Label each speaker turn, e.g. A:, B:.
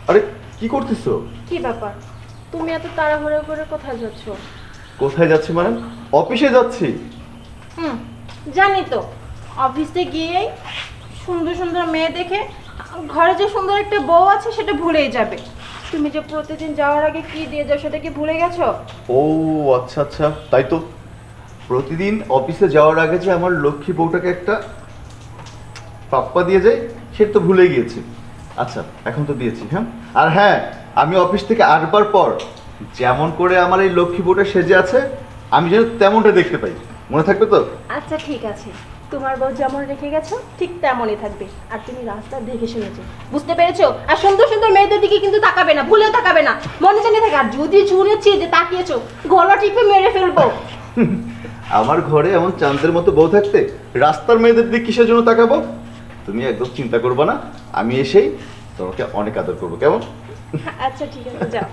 A: আরে কি করতেছো?
B: কি ব্যাপার, তুমি এত তাড়াহুড়ো করে কোথায় যাচ্ছ?
A: কোথায় যাচ্ছি মানে? অফিসে যাচ্ছি।
B: জানি তো, অফিসে গিয়েই সুন্দর সুন্দর মেয়ে দেখে ঘরে যে সুন্দর একটা বউ আছে সেটা ভুলেই যাবে। তুমি যে প্রতিদিন যাওয়ার আগে কি দিয়ে যাও সেটা কি ভুলে গেছো?
A: ও আচ্ছা আচ্ছা, তাই তো। প্রতিদিন অফিসে যাওয়ার আগে যে আমার লক্ষ্মী বউটাকে একটা পাপ্পা দিয়ে যায় সেটা তো ভুলে গিয়েছি। আচ্ছা, এখন তো দিয়েছি। হ্যাঁ, আর হ্যাঁ, আমি অফিস থেকে আসবার পর যেমন করে আমার এই লক্ষ্মী বউটা সেজে আছে আমি যেন তেমনটা দেখতে পাই, মনে থাকবে তো?
B: আচ্ছা ঠিক আছে, তোমার বউ যেমন রেখে গেছো ঠিক তেমনই থাকবে। আর তুমি রাস্তা দেখে শুনেছো, বুঝতে পেরেছো? আর সুন্দর সুন্দর মেয়েদের দিকে কিন্তু তাকাবে না, ভুলেও তাকাবে না, মনে জানিয়ে থাকে। আর যদি শুনেছি যে তাকিয়েছো, গলা টিপে মেরে ফেলবো।
A: আমার ঘরে এমন চাঁদের মতো বউ থাকতে রাস্তার মেয়েদের দিকে কিসের জন্য তাকাবো? তুমি একদম চিন্তা করবে না, আমি এসেই তোমাকে অনেক আদর করবো, কেমন?
B: আচ্ছা ঠিক আছে, যাও।